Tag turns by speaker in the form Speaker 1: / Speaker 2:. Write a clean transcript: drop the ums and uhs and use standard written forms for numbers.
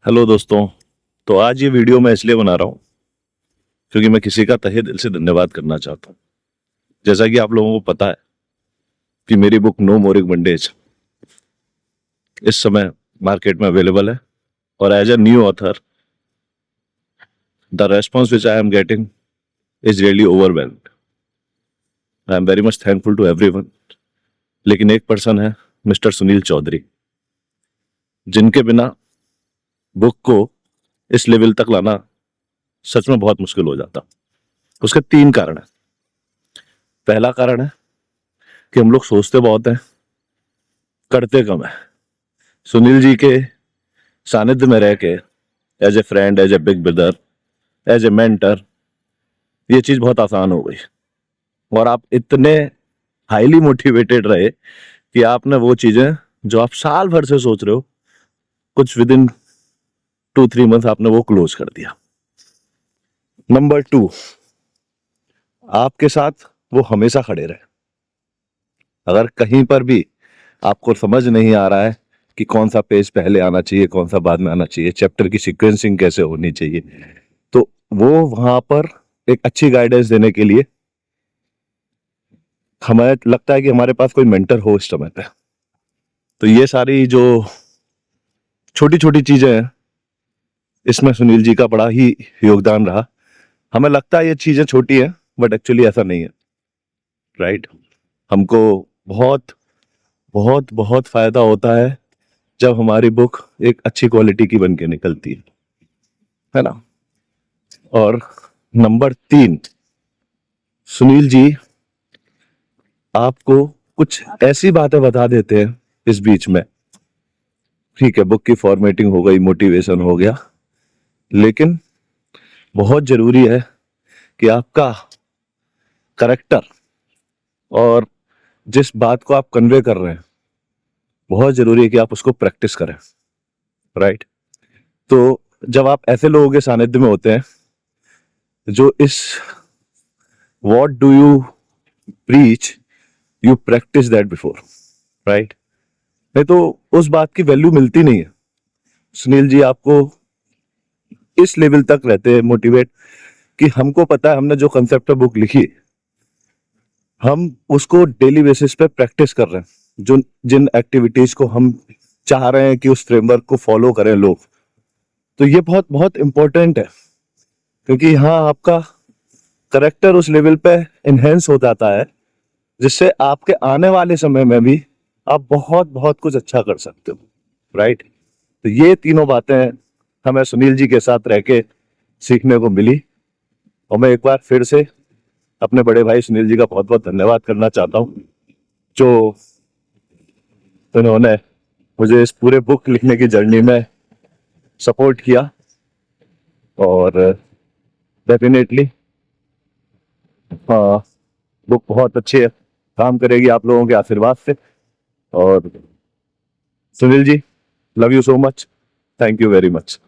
Speaker 1: Hello दोस्तों। तो आज ये वीडियो मैं इसलिए बना रहा हूँ क्योंकि मैं किसी का तहे दिल से धन्यवाद करना चाहता हूँ। जैसा कि आप लोगों को पता है कि मेरी बुक नो मोरिंग मंडेज इस समय मार्केट में अवेलेबल है और as a new author the response which I am getting is really overwhelmed. I am very much thankful to everyone. लेकिन एक पर्सन है, मिस्टर सुनील चौधरी, जिनके बिना बुक को इस लेवल तक लाना सच में बहुत मुश्किल हो जाता। उसके 3 कारण है। पहला कारण है कि हम लोग सोचते बहुत हैं, करते कम है। सुनील जी के सानिध्य में रह के as a friend, as a big brother, as a mentor, ये चीज बहुत आसान हो गई और आप इतने हाईली मोटिवेटेड रहे कि आपने वो चीजें जो आप साल भर से सोच रहे हो, कुछ विद इन 2-3 मंथ आपने वो क्लोज कर दिया। नंबर 2, आपके साथ वो हमेशा खड़े रहे। अगर कहीं पर भी आपको समझ नहीं आ रहा है कि कौन सा पेज पहले आना चाहिए, कौन सा बाद में आना चाहिए, चैप्टर की सीक्वेंसिंग कैसे होनी चाहिए, तो वो वहां पर एक अच्छी गाइडेंस देने के लिए हमें लगता है कि हमारे पास कोई मेंटर हो इस समय पे। तो ये सारी जो छोटी छोटी चीजें हैं, इसमें सुनील जी का बड़ा ही योगदान रहा। हमें लगता है ये चीजें छोटी हैं, बट एक्चुअली ऐसा नहीं है। राइट? हमको बहुत बहुत बहुत फायदा होता है जब हमारी बुक एक अच्छी क्वालिटी की बन के निकलती है ना। और नंबर 3, सुनील जी आपको कुछ ऐसी बातें बता देते हैं इस बीच में। ठीक है, बुक की फॉर्मेटिंग हो गई, मोटिवेशन हो गया, लेकिन बहुत जरूरी है कि आपका करेक्टर और जिस बात को आप कन्वे कर रहे हैं, बहुत जरूरी है कि आप उसको प्रैक्टिस करें। राइट? तो जब आप ऐसे लोगों के सानिध्य में होते हैं जो इस what do you preach you practice that before, right, नहीं तो उस बात की वैल्यू मिलती नहीं है। सुनील जी आपको इस लेवल तक रहते हैं मोटिवेट कि हमको पता है हमने जो कंसेप्ट बुक लिखी, हम उसको डेली बेसिस पे प्रैक्टिस कर रहे हैं। जो जिन एक्टिविटीज को हम चाह रहे हैं कि उस फ्रेमवर्क को फॉलो करें लोग, तो ये बहुत बहुत इंपॉर्टेंट है क्योंकि यहाँ आपका करेक्टर उस लेवल पे इनहेंस हो जाता है जिससे आपके आने वाले समय में भी आप बहुत बहुत कुछ अच्छा कर सकते हो। राइट? तो ये तीनों बातें हमें सुनील जी के साथ रह के सीखने को मिली और मैं एक बार फिर से अपने बड़े भाई सुनील जी का बहुत बहुत धन्यवाद करना चाहता हूँ जो उन्होंने मुझे इस पूरे बुक लिखने की जर्नी में सपोर्ट किया। और डेफिनेटली बुक बहुत अच्छी है, काम करेगी आप लोगों के आशीर्वाद से। और Sunil ji, love you so much, thank you very much.